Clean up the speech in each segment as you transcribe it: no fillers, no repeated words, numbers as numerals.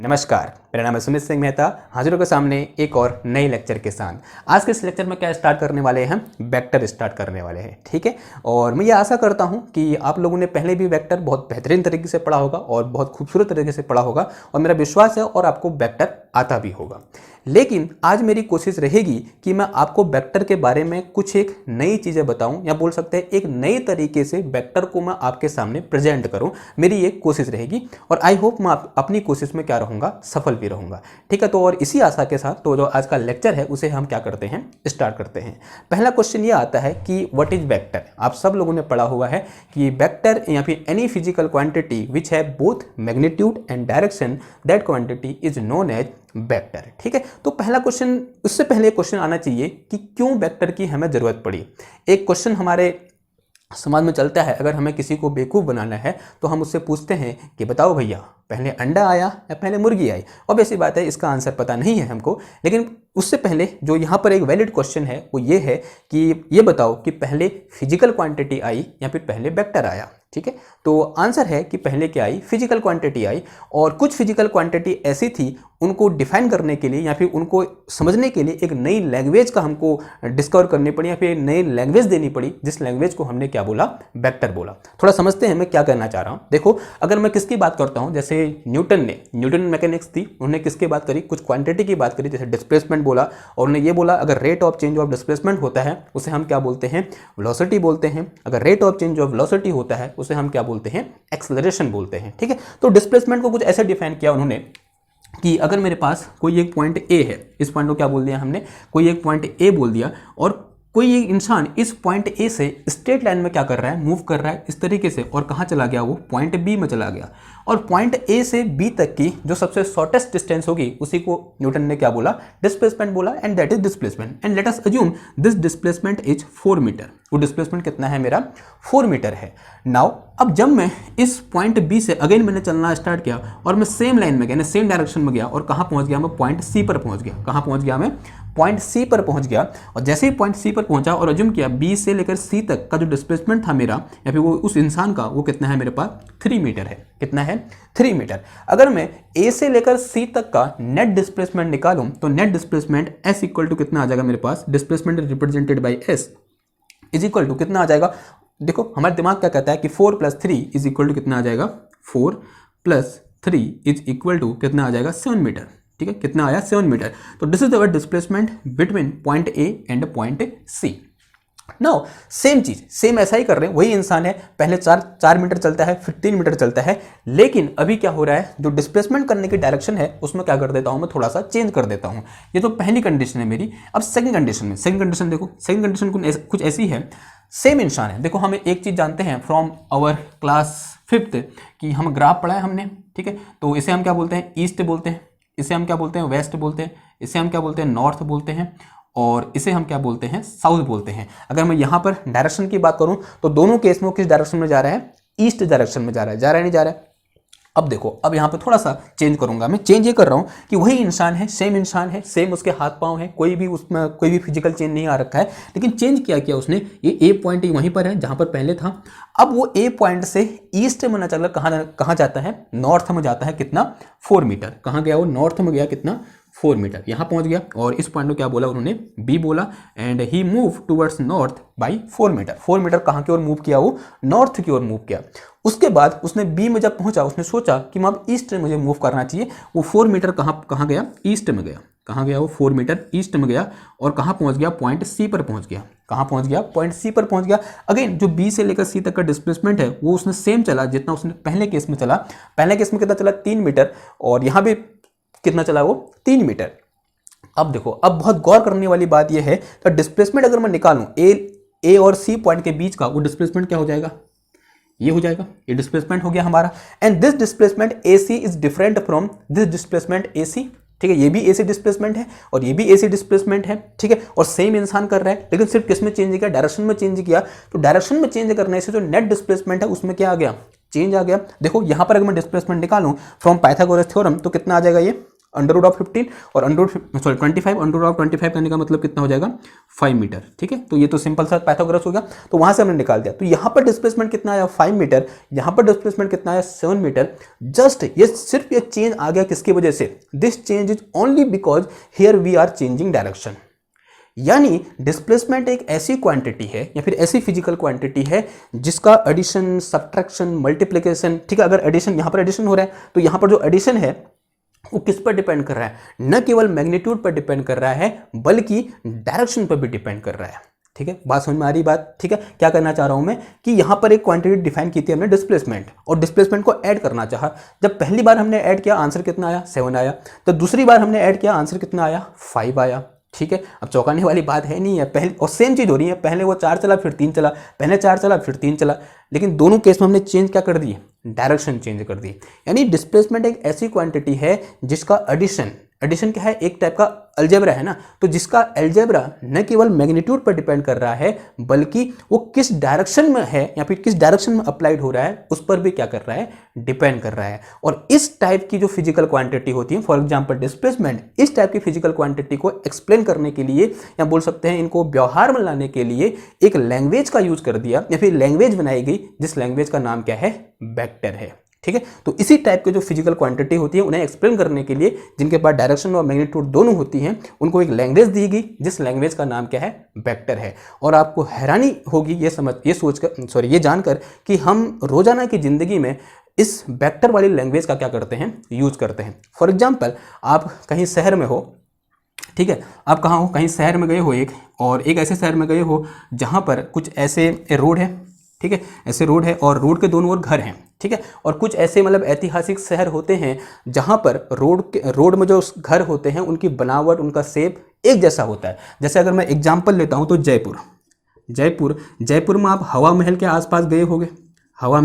नमस्कार, मेरा नाम है सुमित सिंह मेहता। हाजिर के सामने एक और नए लेक्चर के साथ। आज के इस लेक्चर में क्या स्टार्ट करने वाले हैं? वेक्टर स्टार्ट करने वाले हैं, ठीक है। और मैं ये आशा करता हूँ कि आप लोगों ने पहले भी वेक्टर बहुत बेहतरीन तरीके से पढ़ा होगा और बहुत खूबसूरत तरीके से पढ़ा होगा, और मेरा विश्वास है और आपको वेक्टर आता भी होगा। लेकिन आज मेरी कोशिश रहेगी कि मैं आपको वेक्टर के बारे में कुछ एक नई चीज़ें बताऊं, या बोल सकते हैं एक नए तरीके से वेक्टर को मैं आपके सामने प्रेजेंट करूं। मेरी ये कोशिश रहेगी और आई होप मैं अपनी कोशिश में क्या रहूँगा, सफल भी रहूँगा, ठीक है। तो और इसी आशा के साथ तो जो आज का लेक्चर है उसे हम क्या करते हैं, स्टार्ट करते हैं। पहला क्वेश्चन ये आता है कि व्हाट इज वेक्टर। आप सब लोगों ने पढ़ा हुआ है कि वेक्टर या फिर एनी फिजिकल क्वांटिटी विच है both magnitude and direction, that quantity is known as vector, ठीक है। तो पहला क्वेश्चन, उससे पहले क्वेश्चन आना चाहिए कि क्यों वेक्टर की हमें जरूरत पड़ी। एक क्वेश्चन हमारे समाज में चलता है, अगर हमें किसी को बेवकूफ़ बनाना है तो हम उससे पूछते हैं कि बताओ भैया, पहले अंडा आया या पहले मुर्गी आई। और ऐसी बात है, इसका आंसर पता नहीं है हमको, लेकिन उससे पहले जो यहाँ पर एक वैलिड क्वेश्चन है वो ये है कि ये बताओ कि पहले फिजिकल क्वांटिटी आई या फिर पहले वेक्टर आया, ठीक है। तो आंसर है कि पहले क्या आई, फिजिकल क्वांटिटी आई। और कुछ फिजिकल क्वांटिटी ऐसी थी, उनको डिफाइन करने के लिए या फिर उनको समझने के लिए एक नई लैंग्वेज का हमको डिस्कवर करनी पड़ी या फिर नई लैंग्वेज देनी पड़ी, जिस लैंग्वेज को हमने क्या बोला, वेक्टर बोला। थोड़ा समझते हैं मैं क्या कहना चाह रहा हूँ। देखो, अगर मैं किसकी बात करता हूँ, जैसे न्यूटन मैकेनिक्स थी, उन्होंने किसकी बात करी, कुछ क्वांटिटी की बात करी, जैसे डिस्प्लेसमेंट बोला, और उन्होंने ये बोला अगर rate of change of displacement होता है उसे हम क्या बोलते हैं, वेलोसिटी बोलते हैं। अगर rate of change of velocity होता है उसे हम क्या बोलते हैं, एक्सेलरेशन बोलते हैं, ठीक है। तो डिस्प्लेसमेंट को कुछ ऐसे डिफाइन किया उन्होंने कि अगर मेरे पास कोई एक पॉइंट ए है, इस पॉइंट को क्या बोल दिया हमने, कोई एक पॉइंट ए बोल दिया, और कोई एक इंसान इस पॉइंट ए से स्ट्रेट लाइन में क्या कर रहा है, मूव कर रहा है इस तरीके से, और कहाँ चला गया, वो पॉइंट बी में चला गया। और पॉइंट ए से बी तक की जो सबसे शॉर्टेस्ट डिस्टेंस होगी उसी को न्यूटन ने क्या बोला, डिस्प्लेसमेंट बोला, and that is displacement. And let us assume this displacement is 4 metre. वो डिस्प्लेसमेंट कितना है मेरा, 4 मीटर है। नाउ अब जब मैं इस पॉइंट बी से अगेन मैंने चलना स्टार्ट किया और मैं सेम लाइन में गया, सेम डायरेक्शन में गया, और कहाँ पहुंच गया मैं, पॉइंट सी पर पहुंच गया। कहाँ पहुंच गया मैं, पॉइंट सी पर पहुंच गया। और जैसे ही पॉइंट सी पर पहुंचा और अज्यूम किया बी से लेकर सी तक का जो डिस्प्लेसमेंट था मेरा, या फिर वो उस इंसान का, वो कितना है मेरे पास, 3 मीटर है। कितना है, 3 मीटर। अगर मैं ए से लेकर सी तक का नेट डिस्प्लेसमेंट निकालूं तो net displacement S equal to कितना आ जाएगा मेरे पास, displacement represented by S is equal to कितना आ जाएगा। देखो हमारा दिमाग क्या कहता है कि 4 + 3 इज इक्वल टू कितना आ जाएगा, 4 + 3 इज इक्वल टू कितना आ जाएगा, 7 मीटर, ठीक है। कितना आया, 7 मीटर। तो this is our displacement between point A and point C. Now same चीज, सेम ऐसा ही कर रहे हैं, वही इंसान है, पहले 4 मीटर चलता है, फिर 3 मीटर चलता है, लेकिन अभी क्या हो रहा है, जो डिस्प्लेसमेंट करने की डायरेक्शन है उसमें क्या कर देता हूं मैं, थोड़ा सा चेंज कर देता हूं। ये तो पहली कंडीशन है मेरी। अब सेकंड कंडीशन में, सेकंड कंडीशन देखो, सेकंड कंडीशन कुछ ऐसी है, सेम इंसान है। देखो हम एक चीज जानते हैं फ्रॉम आवर क्लास 5th कि हम ग्राफ पढ़ा है हमने, ठीक है। तो इसे हम क्या बोलते हैं, ईस्ट बोलते हैं, इसे हम क्या बोलते हैं, वेस्ट बोलते हैं, इसे हम क्या बोलते हैं, नॉर्थ बोलते हैं, और इसे हम क्या बोलते हैं, साउथ बोलते हैं। अगर मैं यहाँ पर डायरेक्शन की बात करूँ तो दोनों केस में किस डायरेक्शन में जा रहा है, ईस्ट डायरेक्शन में जा रहा है, जा रहा है नहीं जा रहा है। अब देखो, अब यहाँ पे थोड़ा सा चेंज करूंगा मैं। चेंज ये कर रहा हूँ कि वही इंसान है, सेम उसके हाथ पांव है, कोई भी उसमें कोई भी फिजिकल चेंज नहीं आ रखा है, लेकिन चेंज क्या किया उसने, ये ए पॉइंट वहीं पर है जहाँ पर पहले था। अब वो ए पॉइंट से ईस्ट में ना चल कहाँ जाता है, नॉर्थ में जाता है। कितना, 4 मीटर। कहाँ गया वो, नॉर्थ में गया, कितना, 4 मीटर। यहाँ पहुँच गया, और इस पॉइंट को क्या बोला उन्होंने, बी बोला, and he move towards north by 4 metre. 4 metre कहाँ की ओर मूव किया, वो नॉर्थ की ओर मूव किया। उसके बाद उसने बी में जब पहुंचा, उसने सोचा कि मैं अब ईस्ट में मुझे मूव करना चाहिए। वो 4 मीटर कहाँ गया, ईस्ट में गया। कहाँ गया वो, 4 मीटर ईस्ट में गया, और कहाँ पहुंच गया, पॉइंट सी पर पहुंच गया। कहाँ पहुंच गया, पॉइंट सी पर पहुंच गया। अगेन जो बी से लेकर सी तक का डिस्प्लेसमेंट है वो उसने सेम चला जितना उसने पहले केस में चला। पहले केस में कितना चला, 3 मीटर, और यहाँ भी कितना चला वो, 3 मीटर। अब देखो, अब बहुत गौर करने वाली बात यह है, तो डिस्प्लेसमेंट अगर मैं निकालूं ए और सी पॉइंट के बीच का, वो डिस्प्लेसमेंट क्या हो जाएगा, ये हो जाएगा, ये डिस्प्लेसमेंट हो गया हमारा। And this displacement A C is different from this displacement A C, ठीक है। ये भी ए सी डिस्प्लेसमेंट है और ये भी ए सी डिस्प्लेसमेंट है, ठीक है। और सेम इंसान कर रहा है, लेकिन सिर्फ किस में चेंज किया, डायरेक्शन में चेंज किया। तो डायरेक्शन में चेंज करने से जो नेट डिस्प्लेसमेंट है उसमें क्या आ गया, चेंज आ गया। देखो यहाँ पर अगर मैं डिस्प्लेसमेंट निकालूं फ्रॉम पाइथागोरस थ्योरम तो कितना आ जाएगा, ये अंडर रूट ऑफ 15 और under sorry 25, under root of 25 करने का मतलब कितना हो जाएगा 5 मीटर। ठीक है, तो ये तो सिंपल सा पाइथागोरस हो गया, तो वहां से हमने निकाल दिया। तो यहाँ पर डिस्प्लेसमेंट कितना आया 5 मीटर, यहाँ पर डिस्प्लेसमेंट कितना आया 7 मीटर। जस्ट ये सिर्फ ये चेंज आ गया किसकी वजह से, this change is only because here we are changing direction. यानी डिस्प्लेसमेंट एक ऐसी क्वांटिटी है या फिर ऐसी फिजिकल क्वांटिटी है जिसका एडिशन, सब्ट्रैक्शन, मल्टीप्लिकेशन, ठीक है, अगर एडिशन यहाँ पर एडिशन हो रहा है तो यहाँ पर जो एडिशन है वो किस पर डिपेंड कर रहा है, न केवल मैग्नीट्यूड पर डिपेंड कर रहा है बल्कि डायरेक्शन पर भी डिपेंड कर रहा है। ठीक है, बात समझ में आ रही बात। ठीक है, क्या करना चाह रहा हूं मैं कि यहां पर एक क्वांटिटी डिफाइन की थी हमने डिस्प्लेसमेंट, और डिस्प्लेसमेंट को ऐड करना चाहा। जब पहली बार हमने ऐड किया आंसर कितना आया 7 आया, तो दूसरी बार हमने ऐड किया आंसर कितना आया 5 आया। ठीक है, अब चौंकाने वाली बात है नहीं है, पहले और सेम चीज हो रही है, पहले वो 4 चला फिर 3 चला, पहले 4 चला फिर 3 चला, लेकिन दोनों केस में हमने चेंज क्या कर दी, डायरेक्शन चेंज कर दी। यानी डिस्प्लेसमेंट एक ऐसी क्वांटिटी है जिसका एडिशन, एडिशन क्या है, एक टाइप का अलजेब्रा है ना, तो जिसका अलजेब्रा न केवल मैग्नीट्यूड पर डिपेंड कर रहा है बल्कि वो किस डायरेक्शन में है या फिर किस डायरेक्शन में अप्लाइड हो रहा है उस पर भी क्या कर रहा है, डिपेंड कर रहा है। और इस टाइप की जो फिजिकल क्वांटिटी होती है, फॉर एग्जांपल डिस्प्लेसमेंट, इस टाइप की फिजिकल क्वांटिटी को एक्सप्लेन करने के लिए या बोल सकते हैं इनको व्यवहार में लाने के लिए एक लैंग्वेज का यूज कर दिया या फिर लैंग्वेज बनाई गई, जिस लैंग्वेज का नाम क्या है, वेक्टर है। ठीक है, तो इसी टाइप के जो फिजिकल क्वांटिटी होती है उन्हें एक्सप्लेन करने के लिए, जिनके पास डायरेक्शन और मैग्नीट्यूड दोनों होती हैं, उनको एक लैंग्वेज दी गई जिस लैंग्वेज का नाम क्या है, वेक्टर है। और आपको हैरानी होगी ये जानकर कि हम रोजाना की जिंदगी में इस वेक्टर वाली लैंग्वेज का क्या करते हैं, यूज करते हैं। फॉर एग्जाम्पल, आप कहीं शहर में हो, ठीक है, आप कहाँ हो, कहीं शहर में गए हो एक, और एक ऐसे शहर में गए हो जहाँ पर कुछ ऐसे रोड है, ठीक है, ऐसे रोड है और रोड के दोनों ओर घर हैं। ठीक है, और कुछ ऐसे मतलब ऐतिहासिक शहर होते हैं जहाँ पर रोड में जो घर होते हैं उनकी बनावट, उनका शेप एक जैसा होता है। जैसे अगर मैं एग्जाम्पल लेता हूँ तो जयपुर में आप हवा महल के आसपास गए होंगे। हवा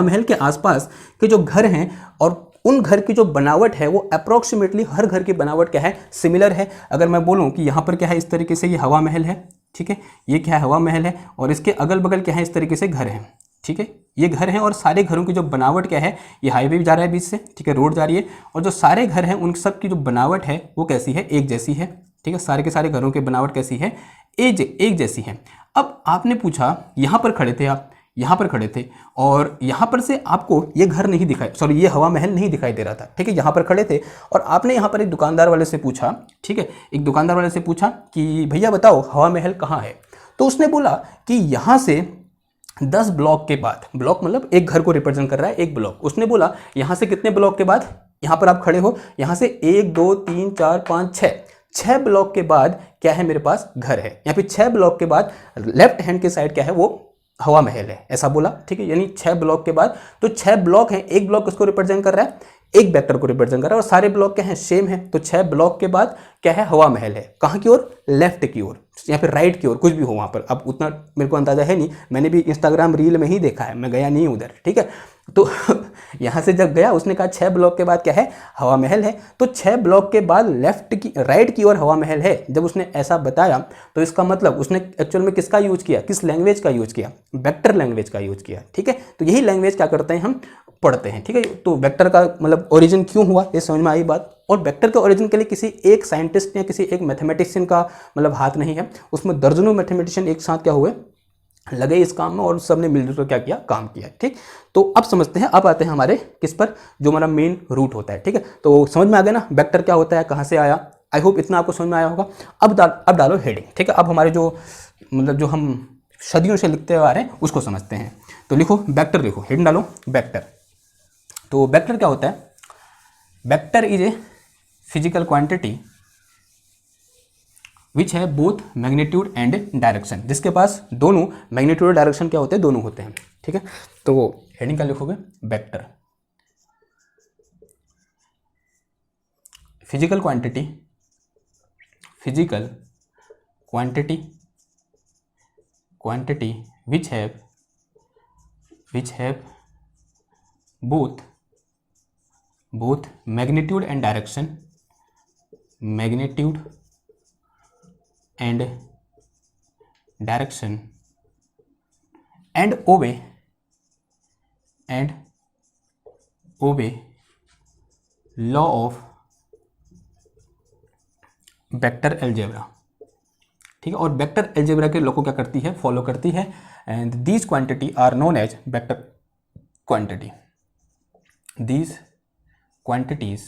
महल के आसपास के जो घर हैं और उन घर की जो बनावट है वो अप्रोक्सीमेटली हर घर की बनावट क्या है, सिमिलर है। अगर मैं बोलूं कि यहाँ पर क्या है, इस तरीके से ये हवा महल है, ठीक है, ये क्या है, हवा महल है, और इसके अगल बगल क्या है, इस तरीके से घर है। ठीक है, ये घर हैं और सारे घरों की जो बनावट क्या है, ये हाईवे भी जा रहा है बीच से, ठीक है, रोड जा रही है, और जो सारे घर हैं उन सब की जो बनावट है वो कैसी है, एक जैसी है। ठीक है, सारे के सारे घरों की बनावट कैसी है, एक जैसी है। अब आपने पूछा, यहाँ पर खड़े थे आप, यहाँ पर खड़े थे और यहाँ पर से आपको ये घर नहीं दिखाई, सॉरी ये हवा महल नहीं दिखाई दे रहा था। ठीक है, यहाँ पर खड़े थे और आपने यहाँ पर एक दुकानदार वाले से पूछा, ठीक है, एक दुकानदार वाले से पूछा कि भैया बताओ हवा महल कहाँ है। तो उसने बोला कि यहाँ से 10 ब्लॉक के बाद, ब्लॉक मतलब एक घर को रिप्रेजेंट कर रहा है, एक ब्लॉक। उसने बोला यहाँ से कितने ब्लॉक के बाद, यहाँ पर आप खड़े हो, यहाँ से 1 2 3 4 5 6 ब्लॉक के बाद क्या है, मेरे पास घर है। या फिर 6 ब्लॉक के बाद लेफ्ट हैंड के साइड क्या है, वो हवा महल है, ऐसा बोला। ठीक है, यानी 6 ब्लॉक के बाद, तो 6 ब्लॉक हैं, एक ब्लॉक किसको रिप्रेजेंट कर रहा है, एक वेक्टर को रिप्रेजेंट कर रहा है, और सारे ब्लॉक क्या हैं, सेम है। तो 6 ब्लॉक के बाद क्या है, हवा महल है। कहाँ की ओर, लेफ्ट की ओर या फिर राइट की ओर, कुछ भी हो वहां पर। अब उतना मेरे को अंदाजा है नहीं, मैंने भी इंस्टाग्राम रील में ही देखा है, मैं गया नहीं उधर। ठीक है, तो यहाँ से जब गया उसने कहा 6 ब्लॉक के बाद क्या है, हवा महल है। तो 6 ब्लॉक के बाद राइट की ओर हवा महल है। जब उसने ऐसा बताया तो इसका मतलब उसने एक्चुअल में किसका यूज किया, किस लैंग्वेज का यूज किया, वेक्टर लैंग्वेज का यूज किया। ठीक है, तो यही लैंग्वेज क्या करते हैं, हम पढ़ते हैं। ठीक है, तो वेक्टर का मतलब ओरिजिन क्यों हुआ, ये समझ में आई बात। और वेक्टर के ओरिजिन के लिए किसी एक साइंटिस्ट या किसी एक मैथमेटिशियन का मतलब हाथ नहीं है, उसमें दर्जनों मैथमेटिशियन एक साथ क्या हुए, लगे इस काम में, और सबने मिलजुल कर क्या किया, काम किया। ठीक, तो अब समझते हैं, अब आते हैं हमारे किस पर, जो हमारा मेन रूट होता है। ठीक है, तो समझ में आ गया ना वेक्टर क्या होता है, कहाँ से आया। आई होप इतना आपको समझ में आया होगा। अब डालो हेडिंग। ठीक है, अब हमारे जो मतलब जो हम सदियों से लिखते आ रहे हैं उसको समझते हैं। तो लिखो वेक्टर, लिखो हेडिंग डालो वेक्टर। तो वेक्टर क्या होता है, vector is a physical quantity which है बोथ मैग्नीट्यूड एंड डायरेक्शन, जिसके पास दोनों मैग्नीट्यूड और डायरेक्शन क्या होते हैं, दोनों होते हैं। ठीक है, तो हेडिंग क्या लिखोगे, vector. Physical quantity which have both magnitude and direction and obey law of vector algebra, ठीक है। और वेक्टर अलजेब्रा के लॉ को क्या करती है, फॉलो करती है। And these quantity are known as vector quantity. These quantities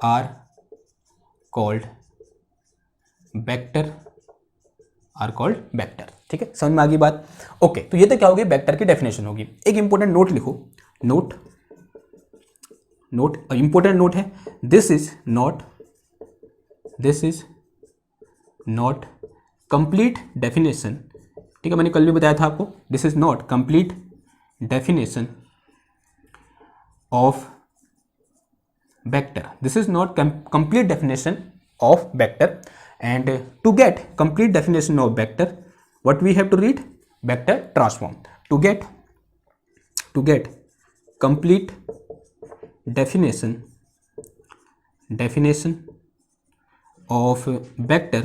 are called vector, ठीक है। समझ में आ गई बात? ओके, तो ये तो क्या होगी, वेक्टर की डेफिनेशन होगी। एक इंपॉर्टेंट नोट लिखो, नोट इंपॉर्टेंट नोट है, this is not complete definition, ठीक है। मैंने कल भी बताया था आपको, this is not complete definition of vector, this is not complete definition of vector. And to get complete definition of vector, what we have to read? Vector transform. To get complete definition of vector,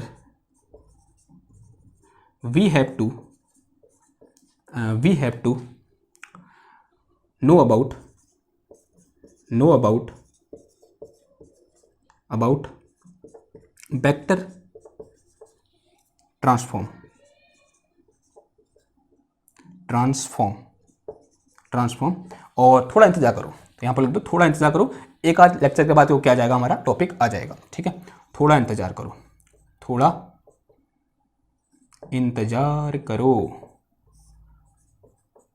we have to know about vector transform और थोड़ा इंतजार करो, तो यहाँ पर लिख दो थोड़ा इंतजार करो, एक आध लेक्चर के बाद वो क्या आ जाएगा, हमारा टॉपिक आ जाएगा, ठीक है। थोड़ा इंतजार करो, थोड़ा इंतजार करो,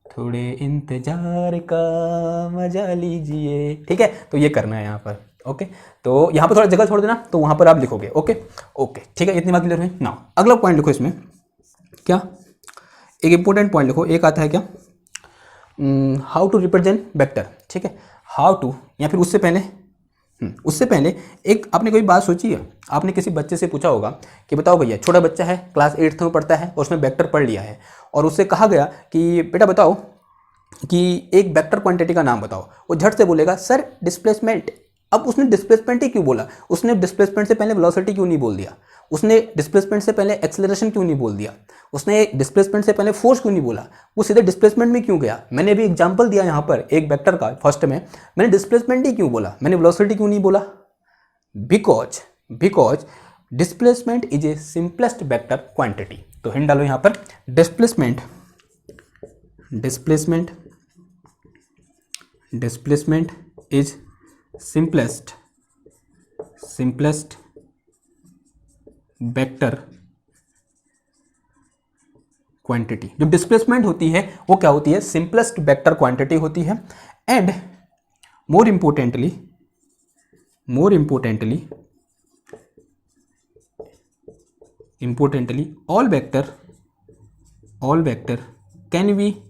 थोड़े इंतजार का मजा लीजिए, ठीक है। तो ये करना है यहाँ पर, ओके। तो यहाँ पर थोड़ा जगह छोड़ देना, तो वहाँ पर आप लिखोगे, ओके ओके, ठीक है। इतनी बात क्लियर हुई ना। अगला पॉइंट लिखो इसमें, क्या एक इंपॉर्टेंट पॉइंट लिखो, एक आता है क्या, हाउ टू रिप्रेजेंट वेक्टर, ठीक है। हाउ टू, या फिर उससे पहले एक आपने कोई बात सोची है, आपने किसी बच्चे से पूछा होगा कि बताओ भैया, छोटा बच्चा है, क्लास 8th में पढ़ता है और उसने वेक्टर पढ़ लिया है, और उससे कहा गया कि बेटा बताओ कि एक वेक्टर क्वांटिटी का नाम बताओ, वो झट से बोलेगा सर डिस्प्लेसमेंट। अब उसने डिस्प्लेसमेंट ही क्यों बोला, उसने डिस्प्लेसमेंट से पहले वेलोसिटी क्यों नहीं बोल दिया, उसने डिस्प्लेसमेंट से पहले एक्सेलरेशन क्यों नहीं बोल दिया, उसने डिस्प्लेसमेंट से पहले फोर्स क्यों नहीं बोला, वो सीधे डिस्प्लेसमेंट में क्यों गया। मैंने अभी एग्जांपल दिया यहाँ पर एक वेक्टर का, फर्स्ट में मैंने डिस्प्लेसमेंट ही क्यों बोला, मैंने वेलोसिटी क्यों नहीं बोला, because displacement is a simplest vector quantity. तो हिंट डालो यहाँ पर, displacement is simplest vector quantity. जो डिस्प्लेसमेंट होती है वो क्या होती है, सिंपलेस्ट वेक्टर क्वांटिटी होती है। And more importantly all vector can be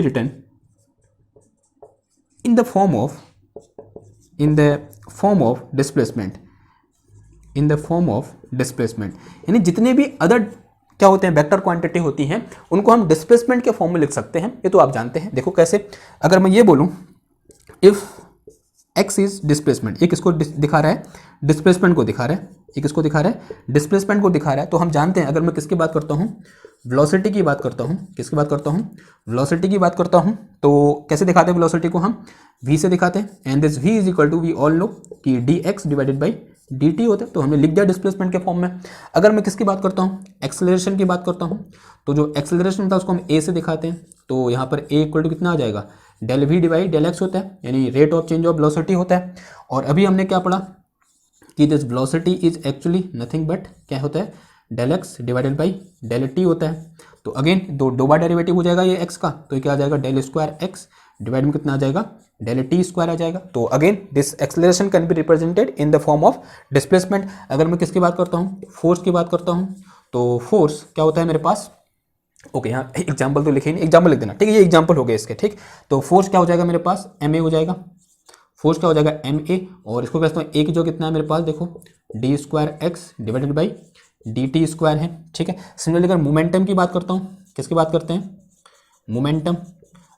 written in the form of displacement, यानी जितने भी अदर क्या होते हैं वेक्टर क्वांटिटी होती हैं उनको हम डिस्प्लेसमेंट के फॉर्म में लिख सकते हैं, ये तो आप जानते हैं। देखो कैसे, अगर मैं ये बोलूं इफ x इज डिस्प्लेसमेंट, ये किसको दिखा रहा है, डिस्प्लेसमेंट को दिखा रहा है, ये किसको दिखा रहा है, डिस्प्लेसमेंट को दिखा रहा है। तो हम जानते हैं अगर मैं किसकी बात करता हूँ, वेलोसिटी की बात करता हूँ, किसकी बात करता हूँ, वेलोसिटी की बात करता हूँ, तो कैसे दिखाते हैं वेलोसिटी को, हम v से दिखाते हैं। And this v is equal to, we all know कि dx डिवाइडेड बाई dt होता है, तो हमने लिख दिया डिस्प्लेसमेंट के फॉर्म में। अगर मैं किसकी बात करता हूँ, एक्सेलरेशन की बात करता हूँ, तो जो एक्सेलरेशन था उसको हम a से दिखाते हैं, तो यहाँ पर a इक्वल टू कितना आ जाएगा, del v divide del x होता है, यानी rate of change of velocity होता है। और अभी हमने क्या पढ़ा कि this velocity is actually nothing but क्या होता है, del x divided by del t होता है। तो अगेन दो बार डेरिवेटिव हो जाएगा ये x का, तो ये क्या आ जाएगा, डेल स्क्वायर x डिवाइड में कितना आ जाएगा, डेल t स्क्वायर आ जाएगा। तो again this acceleration can be represented in the form of displacement. अगर मैं किसकी बात करता हूँ, फोर्स की बात करता हूँ, तो फोर्स क्या होता है मेरे पास, ओके यहाँ एग्जाम्पल तो लिखे नहीं, एग्जाम्पल लिख देना, ठीक है, ये एग्जाम्पल हो गए इसके, ठीक। तो फोर्स क्या हो जाएगा मेरे पास, ma हो जाएगा, फोर्स क्या हो जाएगा ma, और इसको कहते हैं एक जो कितना है मेरे पास, देखो D square x divided by D T square है, ठीक है। सिमिलरली अगर मोमेंटम की बात करता हूँ, किसकी बात करते हैं, मोमेंटम,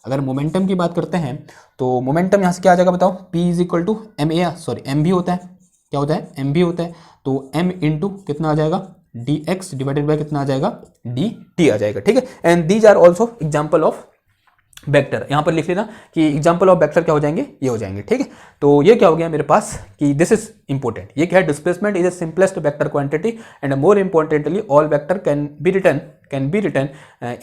अगर मोमेंटम की बात करते हैं तो मोमेंटम यहाँ से क्या आ जाएगा बताओ, p is equal to M A, sorry M भी होता है, क्या होता है, एम भी होता है, तो m इंटू कितना आ जाएगा, डी एक्स डिवाइडेड बाय कितना आ जाएगा, डी टी आ जाएगा, ठीक है। And these are also example of vector. यहाँ पर लिख लेना कि एग्जाम्पल ऑफ वेक्टर क्या हो जाएंगे, ये हो जाएंगे, ठीक है। तो ये क्या हो गया मेरे पास कि दिस इज इंपॉर्टेंट। ये क्या है, displacement is a simplest vector quantity and more importantly all vector can be written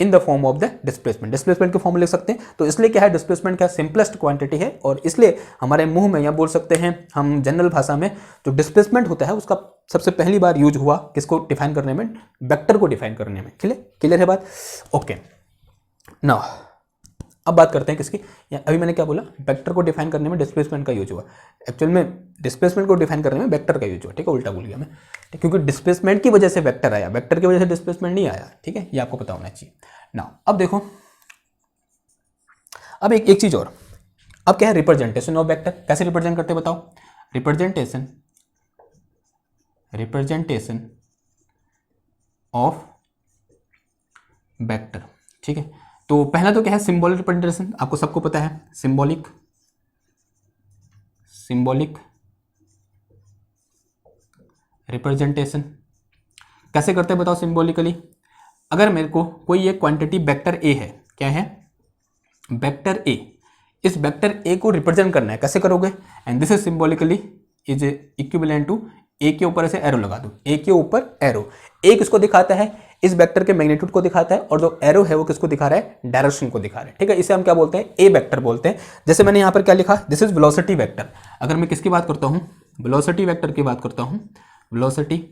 in the form of the displacement. Displacement के फॉर्म में लिख सकते हैं। तो इसलिए क्या है, डिस्प्लेसमेंट क्या सिंपलेस्ट क्वांटिटी है, और इसलिए हमारे मुंह में या बोल सकते हैं हम जनरल भाषा में जो डिस्प्लेसमेंट होता है उसका सबसे पहली बार यूज हुआ किसको डिफाइन करने में, वेक्टर को डिफाइन करने में। क्लियर है बात, ओके। नाउ अब बात करते हैं किसकी, अभी मैंने क्या बोला, वेक्टर को डिफाइन करने में डिस्प्लेसमेंट का यूज हुआ। एक्चुअल में डिस्प्लेसमेंट को डिफाइन करने में वेक्टर का यूज हुआ, ठीक है, उल्टा बोल गया मैं, क्योंकि डिस्प्लेसमेंट की वजह से वेक्टर आया, वेक्टर की वजह से डिस्प्लेसमेंट नहीं आया, ठीक है, ये आपको पता होना चाहिए। नाउ अब देखो, अब एक चीज और, अब क्या है, रिप्रेजेंटेशन ऑफ वेक्टर। कैसे रिप्रेजेंट करते हैं बताओ, रिप्रेजेंटेशन ऑफ वेक्टर, ठीक है। तो पहला तो क्या है, सिंबॉलिक रिप्रेजेंटेशन, आपको सबको पता है, सिंबॉलिक रिप्रेजेंटेशन कैसे करते हैं बताओ सिंबॉलिकली। अगर मेरे को कोई एक क्वांटिटी वेक्टर ए है, क्या है, वेक्टर ए, इस वेक्टर ए को रिप्रेजेंट करना है, कैसे करोगे, and this is symbolically is equivalent to A के ऊपर ऐसे एरो लगा दो, ए के ऊपर एरो, ए किसको दिखाता है, इस वेक्टर के मैग्नीट्यूड को दिखाता है, और जो एरो है वो किसको दिखा रहा है, डायरेक्शन को दिखा रहा है, ठीक है। इसे हम क्या बोलते हैं, ए वेक्टर बोलते हैं। जैसे मैंने यहाँ पर क्या लिखा, दिस इज वेलोसिटी वेक्टर। अगर मैं किसकी बात करता हूँ, वेलोसिटी वेक्टर की बात करता हूँ, वेलोसिटी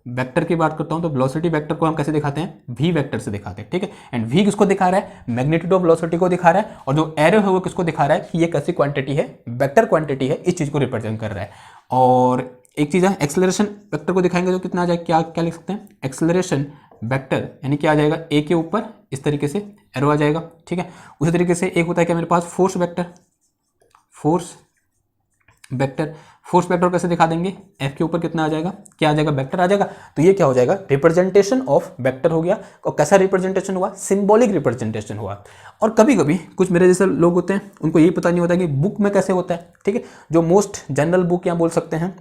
वेक्टर की बात करता हूं, तो वेलोसिटी वेक्टर को हम कैसे दिखाते हैं, वी वेक्टर से दिखाते हैं, ठीक है। एंड वी किसको दिखा रहा है, मैग्नीट्यूड ऑफ वेलोसिटी को दिखा रहा है, और जो एरो है वो किसको दिखा रहा है कि ये कैसी क्वांटिटी है, वेक्टर क्वांटिटी है, इस चीज को रिप्रेजेंट कर रहा है। और एक चीज है, एक्सेलरेशन वेक्टर को दिखाएंगे तो कितना आ जाएगा, क्या क्या लिख सकते हैं, एक्सेलरेशन वेक्टर यानी क्या आ जाएगा, ए के ऊपर इस तरीके से एरो आ जाएगा, ठीक है। उसी तरीके से एक होता है क्या मेरे पास, फोर्स वेक्टर, फोर्स वेक्टर कैसे दिखा देंगे, एफ के ऊपर कितना आ जाएगा, क्या आ जाएगा, वेक्टर आ जाएगा। तो ये क्या हो जाएगा, रिप्रेजेंटेशन ऑफ वेक्टर हो गया। और कैसा रिप्रेजेंटेशन हुआ, सिंबॉलिक रिप्रेजेंटेशन हुआ। और कभी कभी कुछ मेरे जैसे लोग होते हैं, उनको ये पता नहीं होता कि बुक में कैसे होता है, ठीक है। जो मोस्ट जनरल बुक या बोल सकते हैं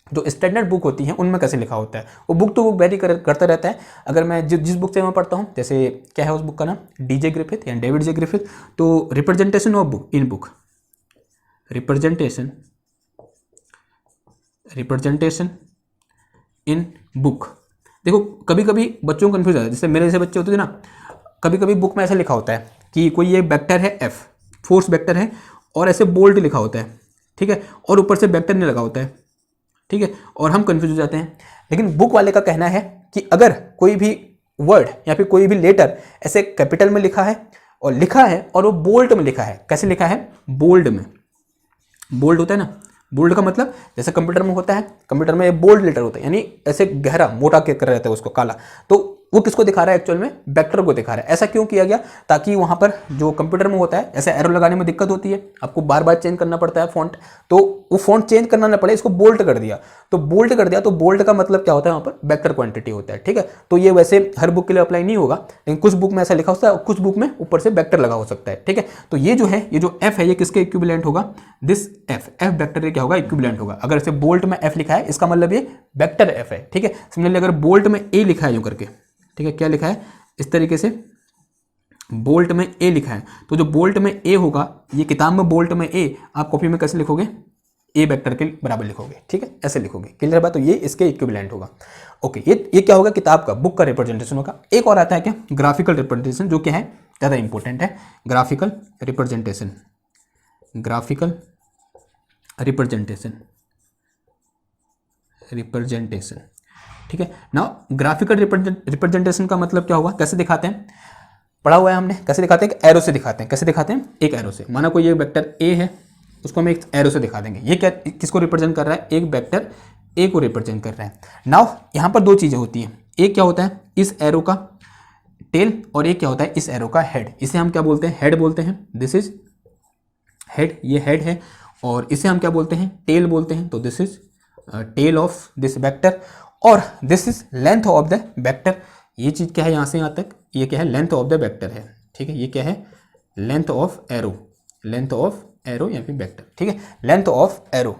जो स्टैंडर्ड बुक होती हैं उनमें कैसे लिखा होता है, वो बुक तो बुक वेरी करता रहता है। अगर मैं जिस बुक से मैं पढ़ता हूँ, जैसे क्या है उस बुक का नाम, डीजे ग्रिफिथ या डेविड जे ग्रिफिथ, तो representation of book in book, representation in book. देखो कभी कभी बच्चों को कन्फ्यूज होता है, जैसे मेरे जैसे बच्चे होते थे ना, कभी कभी बुक में ऐसा लिखा होता है कि कोई ये वेक्टर है एफ, फोर्स वेक्टर है, और ऐसे बोल्ड लिखा होता है, ठीक है, और ऊपर से वेक्टर नहीं लगा होता है, ठीक है, और हम कंफ्यूज हो जाते हैं। लेकिन बुक वाले का कहना है कि अगर कोई भी वर्ड या फिर कोई भी लेटर ऐसे कैपिटल में लिखा है और वो बोल्ड में लिखा है, कैसे लिखा है, बोल्ड में, बोल्ड होता है ना, बोल्ड का मतलब जैसे कंप्यूटर में होता है, कंप्यूटर में बोल्ड लेटर होता है, यानी ऐसे गहरा मोटा कर रहता है उसको काला, तो वो किसको दिखा रहा है, एक्चुअल में वेक्टर को दिखा रहा है। ऐसा क्यों किया गया, ताकि वहां पर जो कंप्यूटर में होता है ऐसे एरो लगाने में दिक्कत होती है, आपको बार बार चेंज करना पड़ता है फॉन्ट, तो वो फॉन्ट चेंज करना ना पड़े, इसको बोल्ड कर दिया। तो बोल्ड का मतलब क्या होता है, वहां पर वेक्टर क्वांटिटी होता है, ठीक है। तो ये वैसे हर बुक के लिए अप्लाई नहीं होगा, लेकिन कुछ बुक में ऐसा लिखा होता है, कुछ बुक में ऊपर से वेक्टर लगा हो सकता है, ठीक है। तो ये जो है, ये जो एफ है, ये किसके इक्विवेलेंट होगा, दिस एफ वेक्टर क्या होगा, इक्विवेलेंट होगा। अगर इसे बोल्ट में एफ लिखा है, इसका मतलब ये वेक्टर एफ है, ठीक है। सिमिलरली अगर बोल्ट में ए लिखा है यूं करके, ठीक है, क्या लिखा है इस तरीके से, बोल्ट में ए लिखा है, तो जो बोल्ट में ए होगा, ये किताब में बोल्ट में ए, आप कॉपी में कैसे लिखोगे, ए वेक्टर के बराबर लिखोगे, ठीक है, ऐसे लिखोगे। क्लियर बात, तो ये इसके इक्विवेलेंट होगा। ओके, ये क्या होगा, किताब का, बुक का रिप्रेजेंटेशन होगा। एक और आता है क्या, ग्राफिकल रिप्रेजेंटेशन, जो क्या है ज़्यादा इंपॉर्टेंट है, ग्राफिकल रिप्रेजेंटेशन, ग्राफिकल रिप्रेजेंटेशन, ठीक है ना। ग्राफिकल रिप्रेजेंटेशन का मतलब क्या होगा, कैसे दिखाते हैं, पढ़ा हुआ है हमने, कैसे दिखाते हैं, एरो से दिखाते हैं। कैसे दिखाते हैं, एक एरो से, माना कोई ये वेक्टर ए है, उसको हम एक एरो से दिखा देंगे। ये क्या किसको रिप्रेजेंट कर रहा है, एक वेक्टर ए को रिप्रेजेंट कर रहा है। नाउ यहाँ पर दो चीज़ें होती हैं, एक क्या होता है इस एरो का टेल, और एक क्या होता है इस एरो का हेड। इसे हम क्या बोलते हैं, हेड बोलते हैं, दिस इज हेड, ये हेड है, और इसे हम क्या बोलते हैं, टेल बोलते हैं, तो this is tail of this vector, और this is length of the vector. ये चीज़ क्या है, यहाँ से यहाँ तक, ये क्या है, लेंथ ऑफ द वेक्टर है, ठीक है। ये क्या है, length of arrow, length of arrow या फिर वेक्टर, ठीक है, लेंथ ऑफ एरो,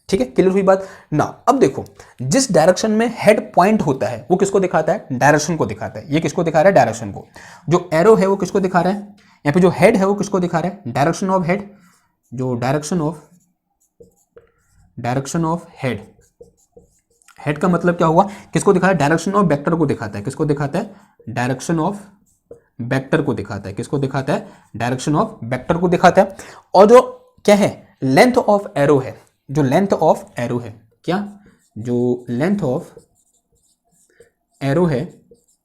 ठीक है, क्लियर हुई बात ना। अब देखो, जिस डायरेक्शन में हेड पॉइंट होता है वो किसको दिखाता है, डायरेक्शन को दिखाता है। ये किसको दिखा रहा है, डायरेक्शन को। जो एरो है वो किसको दिखा रहा है, यहाँ पे जो हेड है वो किसको दिखा रहा है, डायरेक्शन ऑफ हेड। जो डायरेक्शन ऑफ हेड, हेड का मतलब क्या हुआ, किसको दिखा रहा है, डायरेक्शन ऑफ वेक्टर को दिखाता है। किसको दिखाता है, डायरेक्शन ऑफ वेक्टर को दिखाता है। किसको दिखाता है, डायरेक्शन ऑफ वेक्टर को दिखाता है। और जो क्या है, लेंथ ऑफ एरो है, जो लेंथ ऑफ एरो है, क्या, जो लेंथ ऑफ एरो है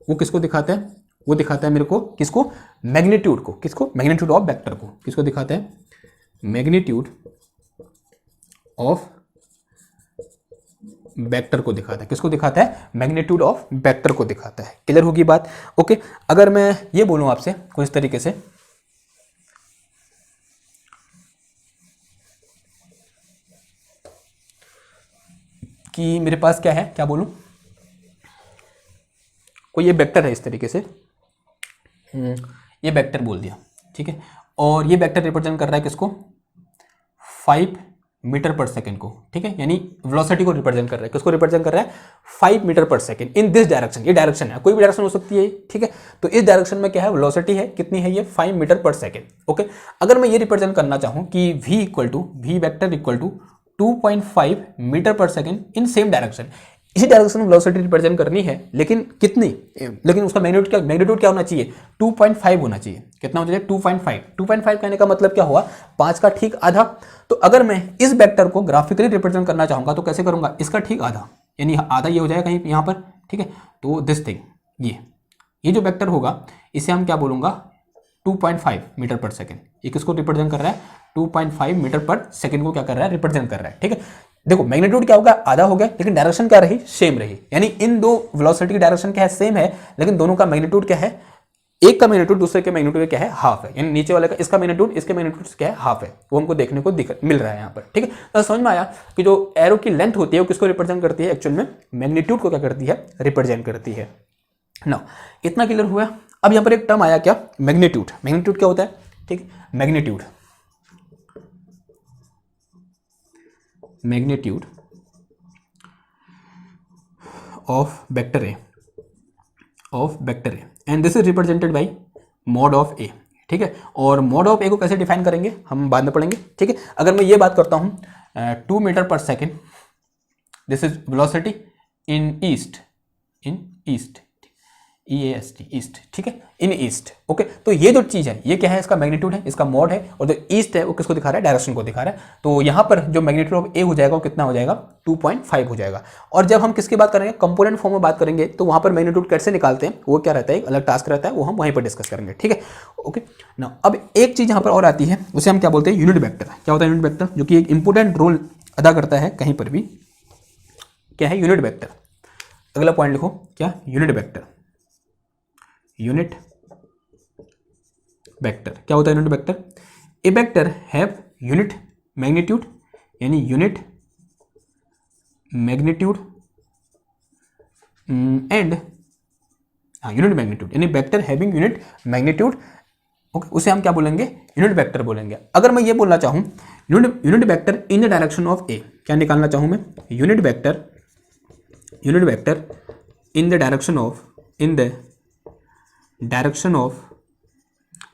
वो किसको दिखाता है, वो दिखाता है मेरे को किसको, मैग्नीट्यूड को। किसको, मैग्नीट्यूड ऑफ वेक्टर को। किसको दिखाता है, मैग्नीट्यूड ऑफ वेक्टर को दिखाता है। किसको दिखाता है, मैग्नीट्यूड ऑफ वेक्टर को दिखाता है। क्लियर होगी बात, ओके। अगर मैं ये बोलूं आपसे कुछ इस तरीके से कि मेरे पास क्या है, क्या बोलूं, कोई ये वेक्टर है इस तरीके से, ये वेक्टर बोल दिया, ठीक है। और ये वेक्टर रिप्रेजेंट कर रहा है किसको, 5 मीटर पर सेकेंड को, ठीक है, यानी वेलोसिटी को रिप्रेजेंट कर रहा है। किसको रिप्रेजेंट कर रहा है, 5 metre per second in this direction. ये डायरेक्शन है, कोई भी डायरेक्शन हो सकती है, ठीक है। तो इस डायरेक्शन में क्या है, वेलोसिटी है, कितनी है ये, 5 मीटर पर सेकेंड, ओके। अगर मैं ये रिप्रेजेंट करना चाहूँ कि v vector equal to 2.5 metre per second in same direction, इसी डायरेक्शन में वेलोसिटी रिप्रेजेंट करनी है, लेकिन कितनी, लेकिन उसका मैग्नीट्यूड क्या होना चाहिए, 2.5 होना चाहिए। कितना होना चाहिए, 2.5 कहने का मतलब क्या हुआ, 5 का ठीक आधा। तो अगर मैं इस वेक्टर को ग्राफिकली रिप्रेजेंट करना चाहूंगा तो कैसे करूंगा, इसका ठीक आधा, यानी आधा ये हो जाएगा कहीं यहाँ पर, ठीक है। तो दिस थिंग, ये जो वेक्टर होगा इसे हम क्या बोलूंगा, 2.5 मीटर पर सेकेंड। ये किसको रिप्रेजेंट कर रहा है, 2.5 मीटर पर सेकेंड को क्या कर रहा है, रिप्रेजेंट कर रहा है, ठीक है। देखो मैग्नीट्यूड क्या होगा, आधा हो गया, लेकिन डायरेक्शन क्या रही, सेम रही। यानी इन दो वेलोसिटी की डायरेक्शन क्या है, सेम है, लेकिन दोनों का मैग्नीट्यूड क्या है, एक का मैग्नीट्यूड दूसरे के मैग्नीट्यूड क्या है, हाफ है। यानी नीचे वाले का, इसका मैग्नीट्यूड इसके मैग्नीट्यूड से क्या है, हाफ है। वो हमको देखने को मिल रहा है यहाँ पर, ठीक है। तो समझ में आया कि जो एरो की लेंथ होती है वो किसको रिप्रेजेंट करती है, एक्चुअल में मैग्नीट्यूड को क्या करती है, रिप्रेजेंट करती है ना। इतना क्लियर हुआ। अब यहाँ पर एक टर्म आया क्या, मैग्नीट्यूड। मैग्नीट्यूड क्या होता है, ठीक, magnitude of vector A, and this is represented by mod of A, ठीक है। और मॉड ऑफ ए को कैसे डिफाइन करेंगे हम बाद में पढ़ेंगे, ठीक है। अगर मैं ये बात करता हूं 2 metre per second, this is velocity in east, EAST, east, ठीक है, इन ईस्ट, ओके। तो ये जो चीज है ये क्या है, इसका मैग्नीट्यूड है, इसका मॉड है, और जो ईस्ट है वो किसको दिखा रहा है, डायरेक्शन को दिखा रहा है। तो यहाँ पर जो मैग्नीट्यूड ऑफ ए हो जाएगा वो कितना हो जाएगा, 2.5 हो जाएगा। और जब हम किसकी बात करेंगे, कंपोनेंट फॉर्म में बात करेंगे, तो वहाँ पर मैग्नीट्यूड कैसे निकालते हैं, वो क्या रहता है, एक अलग टास्क रहता है, वो हम वहीं पर डिस्कस करेंगे, ठीक है, ओके ना। अब एक चीज यहाँ पर और आती है, उसे हम क्या बोलते हैं, यूनिट वेक्टर। क्या होता है यूनिट वेक्टर, जो कि एक इंपॉर्टेंट रोल अदा करता है कहीं पर भी। क्या है यूनिट वेक्टर, अगला पॉइंट लिखो, क्या, यूनिट वेक्टर। यूनिट वेक्टर क्या होता है, unit vector, A vector have unit magnitude, यानी unit magnitude and, unit magnitude, यानी vector having unit magnitude, okay, उसे हम क्या बोलेंगे, यूनिट वेक्टर बोलेंगे। अगर मैं ये बोलना चाहूं unit vector in the direction of A, क्या निकालना चाहूं मैं, unit vector in the direction of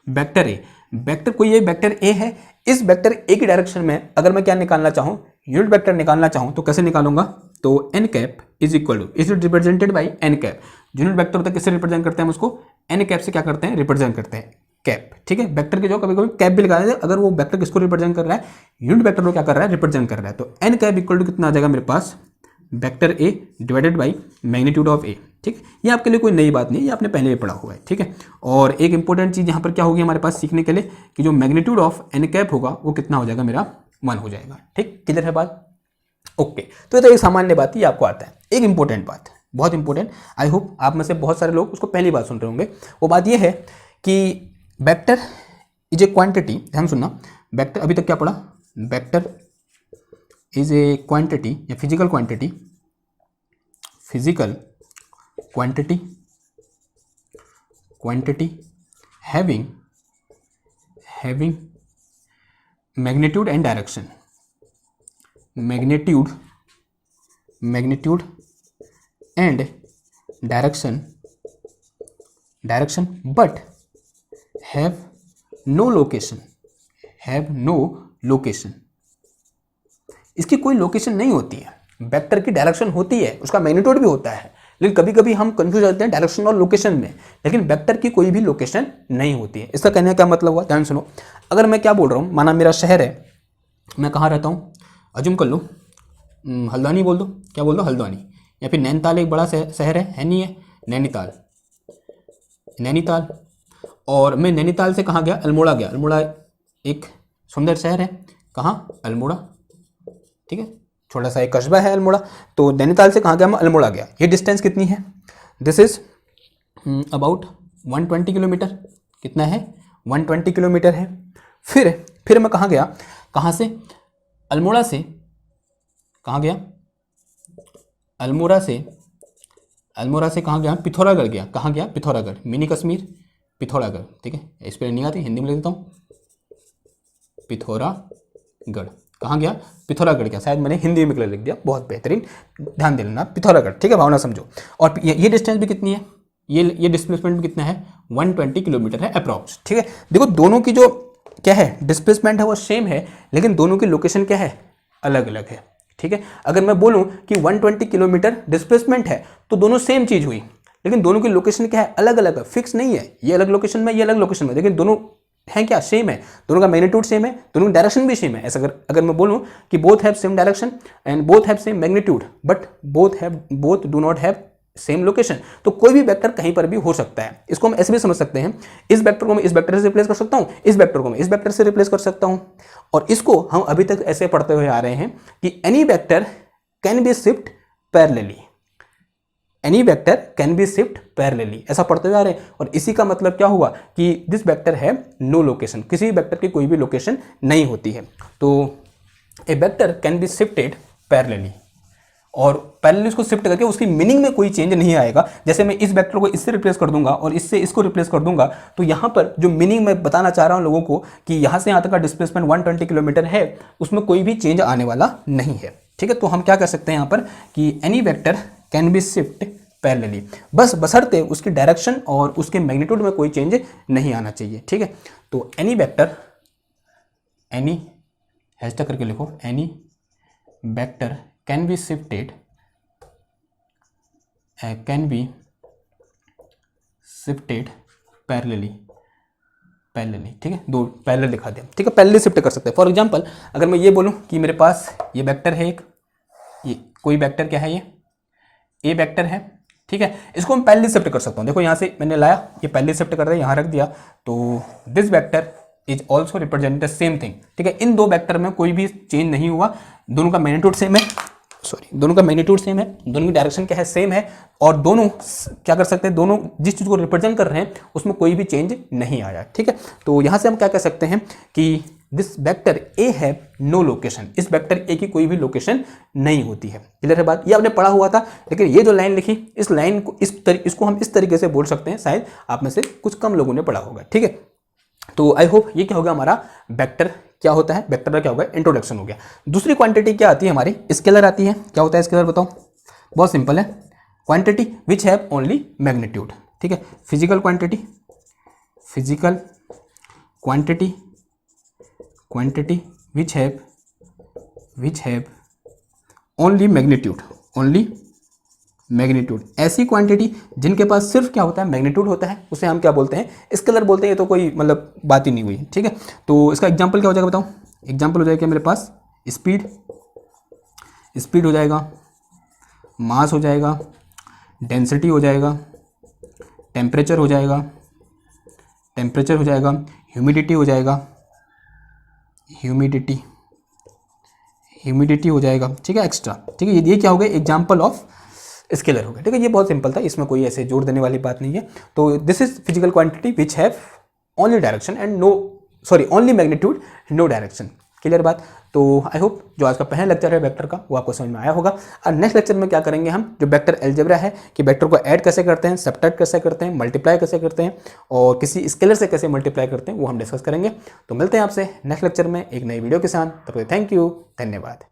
vector A. Vector कोई ये वेक्टर ए है, इस वेक्टर ए की डायरेक्शन में अगर मैं क्या निकालना चाहूं, यूनिट वेक्टर निकालना चाहूं, तो कैसे निकालूंगा, तो N cap is equal to, is represented by N cap. Unit vector होता है किससे रिप्रेजेंट करते हैं, उसको एन कैप से क्या करते हैं, रिप्रेजेंट करते हैं, कैप, ठीक है। वेक्टर के जो कभी कभी कैप भी लगा देते हैं, अगर वो वेक्टर किसको रिप्रेजेंट कर रहा है, यूनिट वेक्टर को क्या कर रहा है, रिप्रेजेंट कर रहा है। तो एन कैप इक्वल टू कितना आ जाएगा मेरे पास, vector A divided by magnitude of A, ठीक। ये आपके लिए कोई नई बात नहीं है, ये आपने पहले भी पढ़ा हुआ है, ठीक है। और एक इंपॉर्टेंट चीज यहाँ पर क्या होगी हमारे पास सीखने के लिए, कि जो मैग्नीट्यूड ऑफ एन कैप होगा वो कितना हो जाएगा, मेरा 1 हो जाएगा, ठीक, क्लियर है बात, ओके। तो ये तो एक सामान्य बात ही आपको आता है। एक इंपॉर्टेंट बात, बहुत इंपॉर्टेंट, आई होप आप में से बहुत सारे लोग उसको पहली बार सुन रहे होंगे। वो बात ये है कि वेक्टर इज ए क्वांटिटी, ध्यान सुनना, वेक्टर अभी तक क्या पढ़ा, वेक्टर इज ए क्वांटिटी या physical quantity having magnitude and direction, magnitude and direction but have no location. इसकी कोई लोकेशन नहीं होती है। वेक्टर की डायरेक्शन होती है, उसका मैग्नीट्यूड भी होता है, लेकिन कभी कभी हम कंफ्यूज होते हैं डायरेक्शन और लोकेशन में, लेकिन वेक्टर की कोई भी लोकेशन नहीं होती है। इसका कहने का क्या मतलब हुआ, ध्यान सुनो। अगर मैं क्या बोल रहा हूँ, माना मेरा शहर है, मैं कहाँ रहता हूँ, अज्यूम कर लो हल्द्वानी बोल दो, क्या बोल दो, हल्द्वानी, या फिर नैनीताल एक बड़ा शहर है नहीं है, नैनीताल। और मैं नैनीताल से कहाँ गया, अल्मोड़ा गया। अल्मोड़ा एक सुंदर शहर है, कहाँ, अल्मोड़ा, ठीक है, छोटा सा एक कस्बा है अल्मोड़ा। तो नैनीताल से कहाँ गया, मैं अल्मोड़ा गया। ये डिस्टेंस कितनी है, दिस इज अबाउट 120 किलोमीटर। कितना है, 120 किलोमीटर है। फिर मैं कहाँ गया, कहाँ से, अल्मोड़ा से कहाँ गया, अल्मोड़ा से कहाँ गया, पिथौरागढ़ गया। कहाँ गया, पिथौरागढ़, मिनी कश्मीर, पिथौरागढ़, ठीक है। स्पेलिंग नहीं आती, हिंदी में लिख देता हूँ, पिथौरागढ़। कहाँ गया, पिथौरागढ़ गया। शायद मैंने हिंदी में लिख दिया, बहुत बेहतरीन, ध्यान दे लेना, पिथौरागढ़, ठीक है, भावना समझो। और ये डिस्टेंस भी कितनी है, ये डिस्प्लेसमेंट भी कितना है, 120 किलोमीटर है अप्रॉक्स, ठीक है। देखो दोनों की जो क्या है डिस्प्लेसमेंट है वो सेम है, लेकिन दोनों की लोकेशन क्या है, अलग अलग है, ठीक है। अगर मैं बोलूं कि 120 किलोमीटर डिस्प्लेसमेंट है तो दोनों सेम चीज हुई, लेकिन दोनों की लोकेशन क्या है, अलग अलग है, फिक्स नहीं है, ये अलग लोकेशन में, ये अलग लोकेशन में, लेकिन दोनों हैं क्या, सेम है। दोनों का मैग्नीट्यूड सेम है, दोनों की डायरेक्शन भी सेम है। ऐसा अगर मैं बोलूं कि both have same direction and both have same magnitude but both do not have same location, तो कोई भी वेक्टर कहीं पर भी हो सकता है। इसको हम ऐसे भी समझ सकते हैं, इस वेक्टर को मैं इस वेक्टर से रिप्लेस कर सकता हूं, इस वेक्टर को मैं इस वेक्टर से रिप्लेस कर सकता हूं। और इसको हम अभी तक ऐसे पढ़ते हुए आ रहे हैं कि any vector can B shift parallelly, ऐसा पढ़ते हुए आ रहे हैं। और इसी का मतलब क्या हुआ कि दिस वेक्टर है नो लोकेशन, किसी वेक्टर की कोई भी लोकेशन नहीं होती है। तो a vector can be shifted parallelly, और पैरेलली उसको शिफ्ट करके उसकी मीनिंग में कोई चेंज नहीं आएगा। जैसे मैं इस वेक्टर को इससे रिप्लेस कर दूंगा और इससे इसको रिप्लेस कर दूंगा, तो यहाँ पर जो मीनिंग मैं बताना चाह रहा हूँ लोगों को कि यहाँ से यहाँ तक का डिस्प्लेसमेंट 120 किलोमीटर है, उसमें कोई भी चेंज आने वाला नहीं है, ठीक है। तो हम क्या कर सकते हैं यहाँ पर कि any vector can B shift parallelly, बस बशर्ते उसकी डायरेक्शन और उसके मैग्नीट्यूड में कोई चेंज नहीं आना चाहिए, ठीक है। तो एनी वेक्टर, एनी हैशटैग करके लिखो, any vector can be shifted parallelly, ठीक है, दो पैरेलल दिखा दें, ठीक है, पैरेलली शिफ्ट कर सकते हैं। फॉर एग्जांपल अगर मैं ये बोलूं कि मेरे पास ये वेक्टर है एक, ये कोई वेक्टर क्या है, ये ए वेक्टर है, ठीक है, इसको मैं पैरेलली शिफ्ट कर सकता हूं। देखो यहां से मैंने लाया, ये पैरेलली शिफ्ट कर दिया, यहां रख दिया, तो this vector is also represent the same thing, ठीक है। इन दो वेक्टर में कोई भी चेंज नहीं हुआ, दोनों का मैग्नीट्यूड सेम है, दोनों की डायरेक्शन क्या है, सेम है, और दोनों क्या कर सकते हैं, दोनों जिस चीज को रिप्रेजेंट कर रहे हैं उसमें कोई भी चेंज नहीं आया, ठीक है। तो यहां से हम क्या कह सकते हैं कि दिस वेक्टर ए है नो लोकेशन, इस वेक्टर ए की कोई भी लोकेशन नहीं होती है। क्लियर है बात, ये आपने पढ़ा हुआ था, लेकिन ये जो लाइन लिखी, इस लाइन को इसको हम इस तरीके से बोल सकते हैं, शायद आप में से कुछ कम लोगों ने पढ़ा होगा, ठीक है। तो आई होप ये क्या होगा, हमारा वेक्टर क्या होता है, वेक्टर का क्या होगा, इंट्रोडक्शन हो गया। दूसरी क्वांटिटी क्या आती है हमारी, स्केलर आती है। क्या होता है स्केलर, बताओ, बहुत सिंपल है, quantity which have only magnitude, ठीक है। Physical quantity which have only magnitude, ऐसी क्वांटिटी जिनके पास सिर्फ क्या होता है, मैग्नीट्यूड होता है, उसे हम क्या बोलते हैं, स्केलर बोलते हैं। ये तो कोई मतलब बात ही नहीं हुई, ठीक है। तो इसका एग्जांपल क्या हो जाएगा, बताओ, एग्जांपल हो जाएगा मेरे पास स्पीड हो जाएगा, मास हो जाएगा, डेंसिटी हो जाएगा, टेम्परेचर हो जाएगा, ह्यूमिडिटी हो जाएगा, ह्यूमिडिटी हो जाएगा, ठीक है, एक्स्ट्रा, ठीक है। ये क्या हो गया, एग्जाम्पल ऑफ स्केलर हो गया, ठीक है। ये बहुत सिंपल था, इसमें कोई ऐसे जोड़ देने वाली बात नहीं है। तो this is physical quantity which have only direction and only magnitude, no direction. Clear बात। तो आई होप जो आज का पहला लेक्चर है वेक्टर का वो आपको समझ में आया होगा। और नेक्स्ट लेक्चर में क्या करेंगे हम, जो वेक्टर अलजेब्रा है कि वेक्टर को ऐड कैसे करते हैं, सब्ट्रैक्ट कैसे करते हैं, मल्टीप्लाई कैसे करते हैं और किसी स्केलर से कैसे मल्टीप्लाई करते हैं, वो हम डिस्कस करेंगे। तो मिलते हैं आपसे नेक्स्ट लेक्चर में एक नई वीडियो के साथ। तब तक थैंक यू, धन्यवाद।